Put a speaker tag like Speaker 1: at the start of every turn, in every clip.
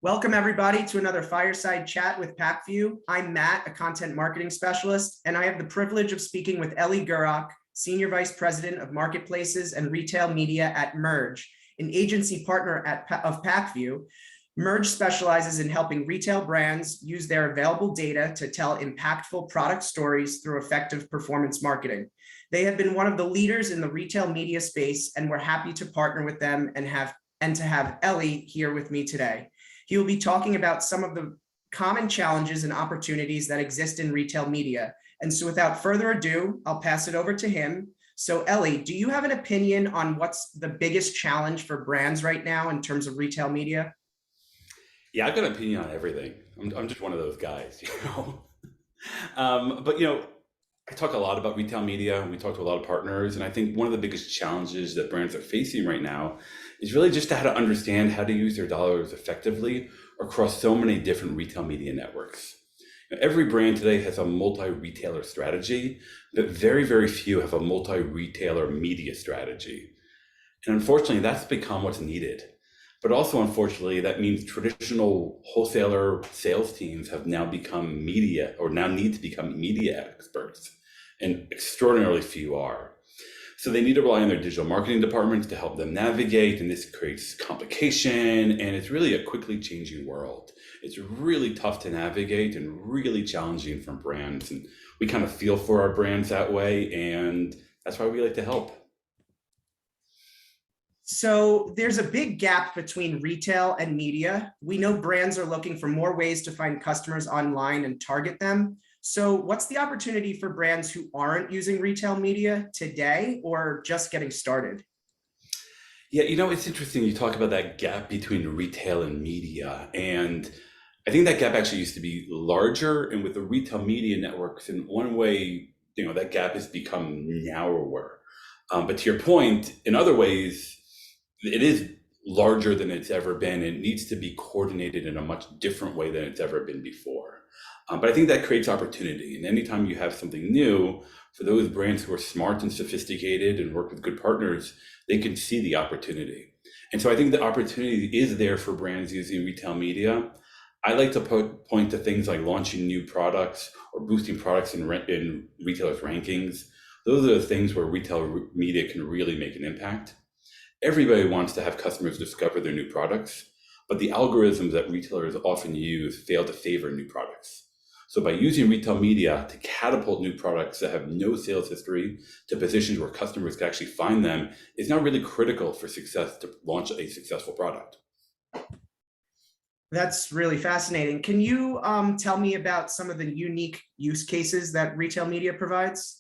Speaker 1: Welcome everybody to another fireside chat with Pacvue. I'm Matt, a content marketing specialist, and I have the privilege of speaking with Eli Gurock, Senior Vice President of Marketplaces and Retail Media at Merge, an agency partner of Pacvue. Merge specializes in helping retail brands use their available data to tell impactful product stories through effective performance marketing. They have been one of the leaders in the retail media space, and we're happy to partner with them and to have Eli here with me today. He will be talking about some of the common challenges and opportunities that exist in retail media. And so without further ado, I'll pass it over to him. So Eli, do you have an opinion on what's the biggest challenge for brands right now in terms of retail media?
Speaker 2: Yeah, I've got an opinion on everything. I'm just one of those guys, But I talk a lot about retail media, and we talk to a lot of partners, and I think one of the biggest challenges that brands are facing right now is really just how to understand how to use their dollars effectively across so many different retail media networks. Every brand today has a multi-retailer strategy, but very, very few have a multi-retailer media strategy. And unfortunately, that's become what's needed. But also, unfortunately, that means traditional wholesaler sales teams have now become media, or now need to become media experts, and extraordinarily few are. So they need to rely on their digital marketing departments to help them navigate, and this creates complication, and it's really a quickly changing world. It's really tough to navigate and really challenging for brands, and we kind of feel for our brands that way, and that's why we like to help.
Speaker 1: So there's a big gap between retail and media. We know brands are looking for more ways to find customers online and target them. So what's the opportunity for brands who aren't using retail media today or just getting started?
Speaker 2: Yeah, it's interesting you talk about that gap between retail and media. And I think that gap actually used to be larger. And with the retail media networks, in one way, that gap has become narrower. But to your point, in other ways, it is larger than it's ever been. It needs to be coordinated in a much different way than it's ever been before. But I think that creates opportunity. And anytime you have something new, for those brands who are smart and sophisticated and work with good partners, they can see the opportunity. And so I think the opportunity is there for brands using retail media. I like to point to things like launching new products or boosting products in retailers' rankings. Those are the things where retail media can really make an impact. Everybody wants to have customers discover their new products, but the algorithms that retailers often use fail to favor new products. So by using retail media to catapult new products that have no sales history to positions where customers can actually find them is now really critical for success to launch a successful product.
Speaker 1: That's really fascinating. Can you tell me about some of the unique use cases that retail media provides?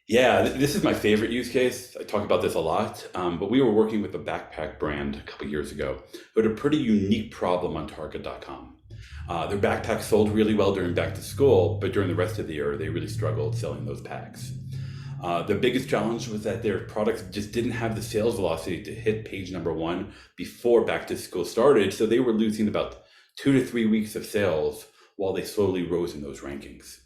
Speaker 2: Yeah, this is my favorite use case. I talk about this a lot, but we were working with a backpack brand a couple of years ago who had a pretty unique problem on Target.com. Their backpacks sold really well during back to school, but during the rest of the year, they really struggled selling those packs. The biggest challenge was that their products just didn't have the sales velocity to hit page number 1 before back to school started, so they were losing about 2 to 3 weeks of sales while they slowly rose in those rankings.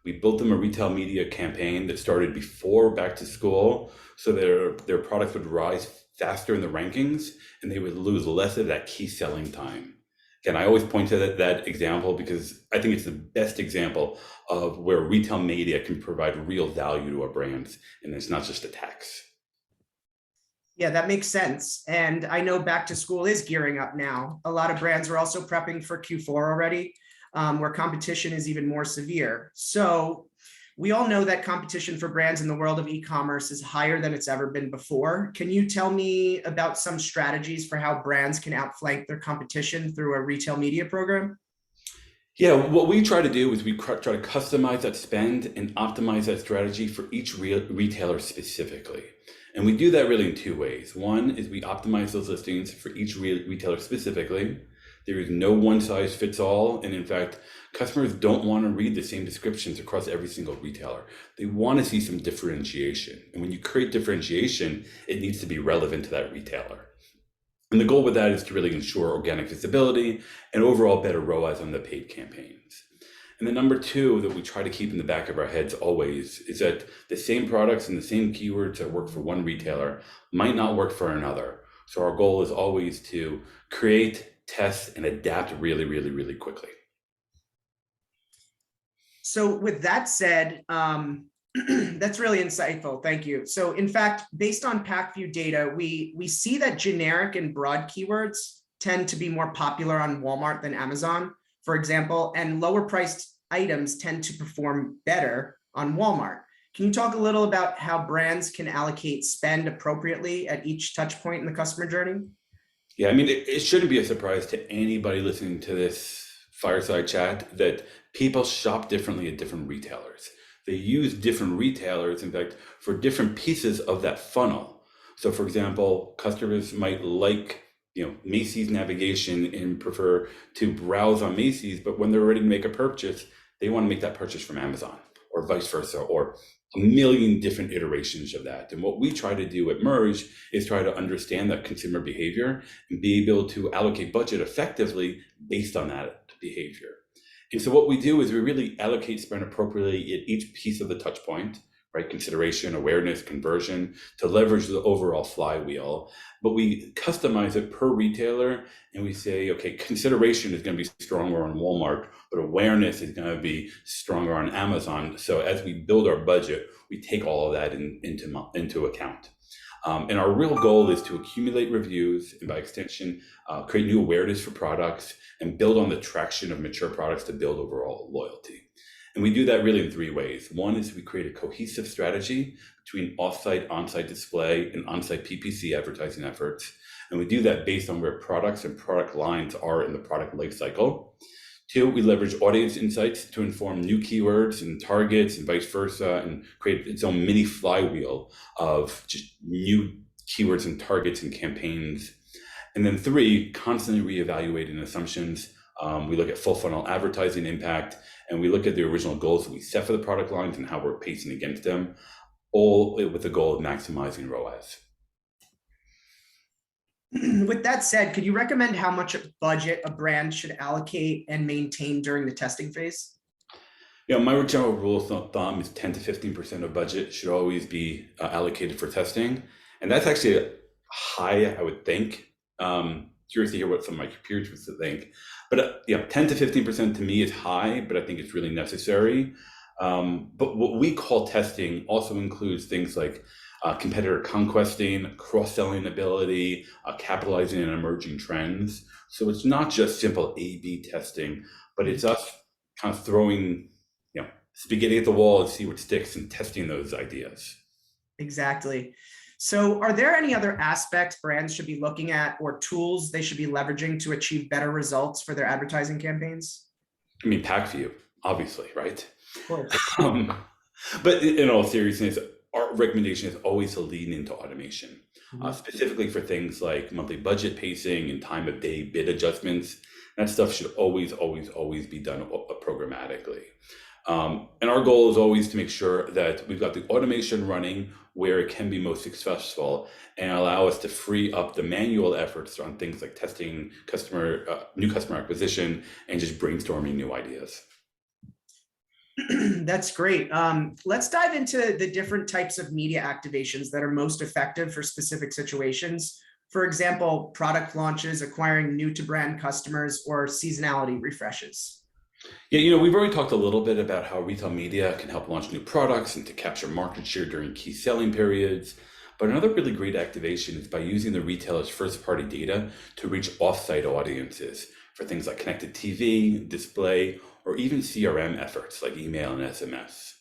Speaker 2: We built them a retail media campaign that started before back to school, so their products would rise faster in the rankings and they would lose less of that key selling time. Again, I always point to that example because I think it's the best example of where retail media can provide real value to our brands, and it's not just a tax.
Speaker 1: Yeah, that makes sense. And I know back to school is gearing up now. A lot of brands are also prepping for Q4 already, where competition is even more severe. So we all know that competition for brands in the world of e-commerce is higher than it's ever been before. Can you tell me about some strategies for how brands can outflank their competition through a retail media program?
Speaker 2: Yeah, what we try to do is we try to customize that spend and optimize that strategy for each retailer specifically. And we do that really in 2 ways. One is we optimize those listings for each retailer specifically. There is no one size fits all. And in fact, customers don't want to read the same descriptions across every single retailer. They want to see some differentiation. And when you create differentiation, it needs to be relevant to that retailer. And the goal with that is to really ensure organic visibility and overall better ROAS on the paid campaigns. And the number two that we try to keep in the back of our heads always is that the same products and the same keywords that work for one retailer might not work for another. So our goal is always to create, test, and adapt really, really, really quickly.
Speaker 1: So with that said, that's really insightful. Thank you. So in fact, based on Pacvue data, we see that generic and broad keywords tend to be more popular on Walmart than Amazon, for example, and lower priced items tend to perform better on Walmart. Can you talk a little about how brands can allocate spend appropriately at each touch point in the customer journey?
Speaker 2: Yeah, I mean, it shouldn't be a surprise to anybody listening to this fireside chat that people shop differently at different retailers. They use different retailers, in fact, for different pieces of that funnel. So, for example, customers might like, Macy's navigation and prefer to browse on Macy's, but when they're ready to make a purchase, they want to make that purchase from Amazon or vice versa, or a million different iterations of that. And what we try to do at Merge is try to understand that consumer behavior and be able to allocate budget effectively based on that behavior. And so what we do is we really allocate spend appropriately at each piece of the touch point, right? Consideration, awareness, conversion, to leverage the overall flywheel. But we customize it per retailer, and we say, okay, consideration is going to be stronger on Walmart, but awareness is going to be stronger on Amazon. So as we build our budget, we take all of that into account. And our real goal is to accumulate reviews and, by extension, create new awareness for products and build on the traction of mature products to build overall loyalty. And we do that really in three ways. One is we create a cohesive strategy between off-site, on-site display, and on-site PPC advertising efforts. And we do that based on where products and product lines are in the product lifecycle. Two, we leverage audience insights to inform new keywords and targets and vice versa, and create its own mini flywheel of just new keywords and targets and campaigns. And then three, constantly reevaluating assumptions. We look at full funnel advertising impact, and we look at the original goals that we set for the product lines and how we're pacing against them, all with the goal of maximizing ROAS.
Speaker 1: With that said, could you recommend how much budget a brand should allocate and maintain during the testing phase?
Speaker 2: My general rule of thumb is 10 to 15% of budget should always be allocated for testing. And that's actually high, I would think. Curious to hear what some of my peers would think. But 10 to 15% to me is high, but I think it's really necessary. But what we call testing also includes things like competitor conquesting, cross-selling ability, capitalizing on emerging trends. So it's not just simple A/B testing, but it's us kind of throwing spaghetti at the wall and see what sticks and testing those ideas.
Speaker 1: Exactly. So are there any other aspects brands should be looking at or tools they should be leveraging to achieve better results for their advertising campaigns?
Speaker 2: I mean, Pacvue, obviously, right?
Speaker 1: Of course.
Speaker 2: But in all seriousness, our recommendation is always to lean into automation, specifically for things like monthly budget pacing and time of day bid adjustments. That stuff should always, always, always be done programmatically. And our goal is always to make sure that we've got the automation running where it can be most successful and allow us to free up the manual efforts on things like testing new customer acquisition and just brainstorming new ideas.
Speaker 1: That's great. Let's dive into the different types of media activations that are most effective for specific situations. For example, product launches, acquiring new to brand customers, or seasonality refreshes.
Speaker 2: Yeah, we've already talked a little bit about how retail media can help launch new products and to capture market share during key selling periods. But another really great activation is by using the retailer's first-party data to reach off-site audiences for things like connected TV, display, or even CRM efforts like email and SMS.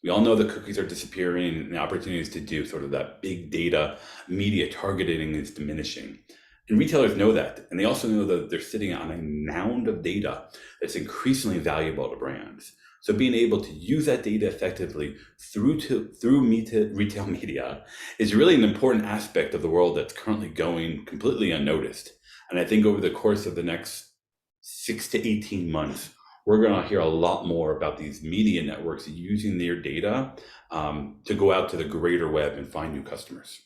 Speaker 2: We all know that cookies are disappearing and the opportunities to do sort of that big data media targeting is diminishing. And retailers know that, and they also know that they're sitting on a mound of data that's increasingly valuable to brands. So being able to use that data effectively through retail media is really an important aspect of the world that's currently going completely unnoticed. And I think over the course of the next 6 to 18 months, we're going to hear a lot more about these media networks using their data to go out to the greater web and find new customers.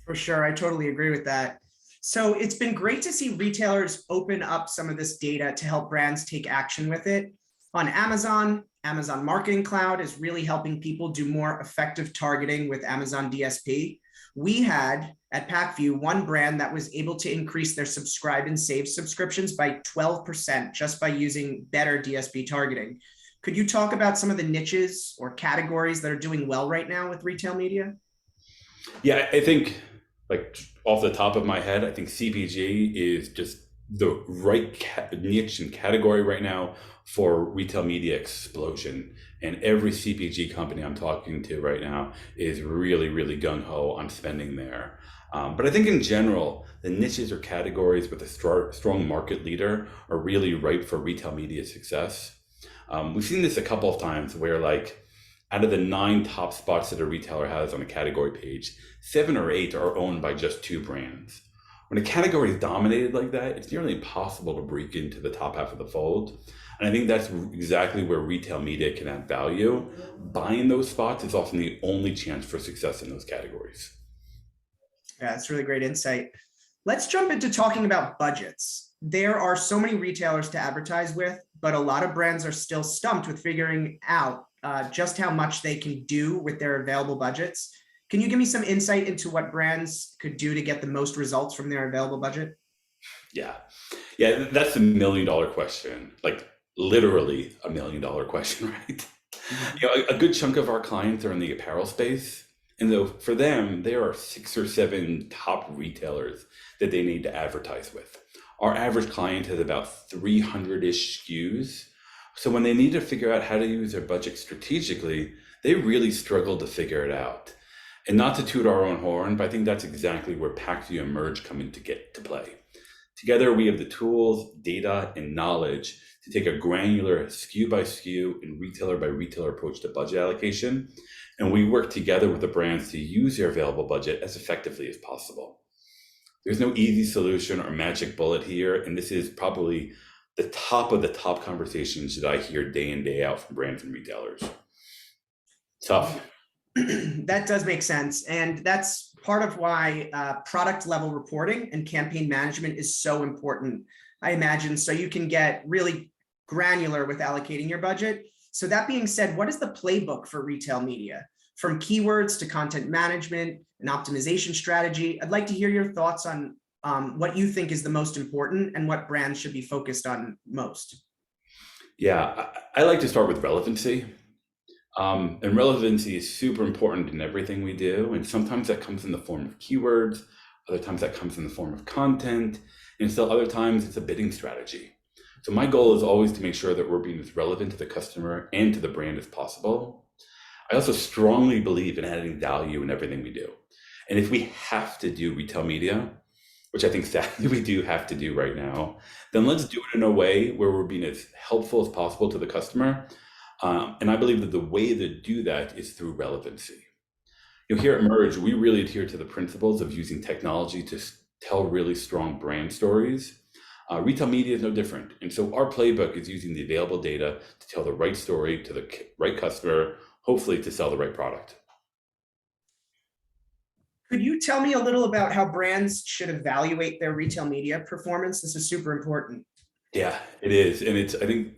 Speaker 1: For sure, I totally agree with that. So it's been great to see retailers open up some of this data to help brands take action with it. On Amazon, Amazon Marketing Cloud is really helping people do more effective targeting with Amazon DSP. We had at Pacvue one brand that was able to increase their subscribe and save subscriptions by 12% just by using better DSP targeting. Could you talk about some of the niches or categories that are doing well right now with retail media?
Speaker 2: Yeah, I think, like, off the top of my head, I think CPG is just the right niche and category right now for retail media explosion. And every CPG company I'm talking to right now is really, really gung-ho on spending there. But I think in general, the niches or categories with a strong market leader are really ripe for retail media success. We've seen this a couple of times where, like, out of the 9 top spots that a retailer has on a category page, 7 or 8 are owned by just 2 brands. When a category is dominated like that, it's nearly impossible to break into the top half of the fold. And I think that's exactly where retail media can add value. Buying those spots is often the only chance for success in those categories.
Speaker 1: Yeah, that's really great insight. Let's jump into talking about budgets. There are so many retailers to advertise with, but a lot of brands are still stumped with figuring out just how much they can do with their available budgets. Can you give me some insight into what brands could do to get the most results from their available budget?
Speaker 2: Yeah. Yeah, that's the $1 million question. Like, literally $1 million question, right? You know, a good chunk of our clients are in the apparel space. And so for them, there are 6 or 7 top retailers that they need to advertise with. Our average client has about 300-ish SKUs. So when they need to figure out how to use their budget strategically, they really struggle to figure it out. And not to toot our own horn, but I think that's exactly where Pacvue and Merge come in to play. Together, we have the tools, data, and knowledge to take a granular SKU by SKU and retailer by retailer approach to budget allocation. And we work together with the brands to use their available budget as effectively as possible. There's no easy solution or magic bullet here, and this is probably the top of the top conversations that I hear day in, day out from brands and retailers. Tough.
Speaker 1: That does make sense. And that's part of why product level reporting and campaign management is so important, I imagine, so you can get really granular with allocating your budget. So that being said, what is the playbook for retail media? From keywords to content management and optimization strategy, I'd like to hear your thoughts on what you think is the most important and what brands should be focused on most.
Speaker 2: Yeah, I like to start with relevancy. And relevancy is super important in everything we do. And sometimes that comes in the form of keywords, other times that comes in the form of content, and still other times it's a bidding strategy. So my goal is always to make sure that we're being as relevant to the customer and to the brand as possible. I also strongly believe in adding value in everything we do. And if we have to do retail media, which I think sadly we do have to do right now, then let's do it in a way where we're being as helpful as possible to the customer. And I believe that the way to do that is through relevancy. You know, here at Merge, we really adhere to the principles of using technology to tell really strong brand stories. Retail media is no different. And so our playbook is using the available data to tell the right story to the right customer, hopefully to sell the right product.
Speaker 1: Could you tell me a little about how brands should evaluate their retail media performance? This is super important.
Speaker 2: Yeah, it is. And I think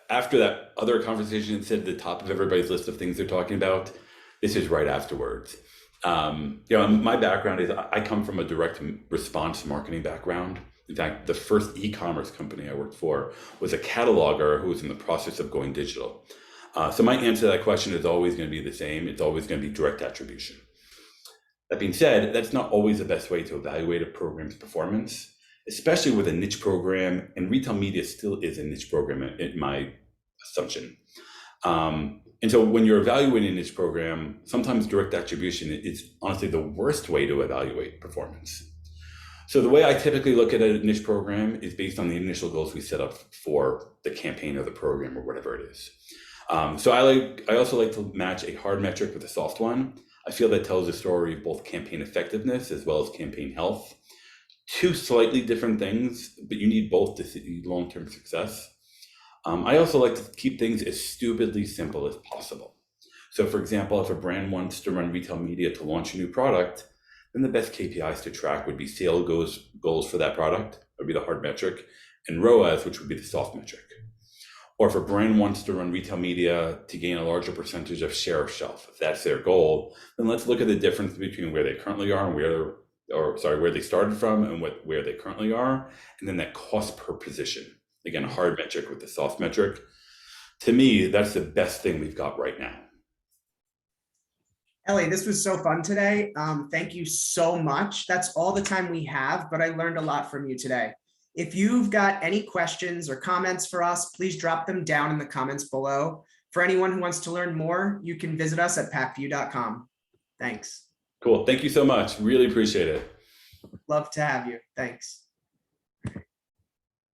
Speaker 2: after that other conversation that said the top of everybody's list of things they're talking about, this is right afterwards. My background is I come from a direct response marketing background. In fact, the first e-commerce company I worked for was a cataloger who was in the process of going digital. So my answer to that question is always going to be the same. It's always going to be direct attribution. That being said, that's not always the best way to evaluate a program's performance, especially with a niche program, and retail media still is a niche program in my assumption. And so when you're evaluating a niche program, sometimes direct attribution is honestly the worst way to evaluate performance. So the way I typically look at a niche program is based on the initial goals we set up for the campaign or the program or whatever it is. So I also like to match a hard metric with a soft one. I feel that tells a story of both campaign effectiveness as well as campaign health. Two slightly different things, but you need both to see long-term success. I also like to keep things as stupidly simple as possible. So for example, if a brand wants to run retail media to launch a new product, then the best KPIs to track would be sales goals for that product, would be the hard metric, and ROAS, which would be the soft metric. or if a brand wants to run retail media to gain a larger percentage of share of shelf, if that's their goal, then let's look at the difference between where they currently are and where they started from and where they currently are, and then that cost per position. Again, a hard metric with the soft metric. To me, that's the best thing we've got right now.
Speaker 1: Ellie, this was so fun today. Thank you so much. That's all the time we have, but I learned a lot from you today. If you've got any questions or comments for us, please drop them down in the comments below. For anyone who wants to learn more, you can visit us at pacvue.com. Thanks.
Speaker 2: Cool. Thank you so much. Really appreciate it.
Speaker 1: Love to have you. Thanks.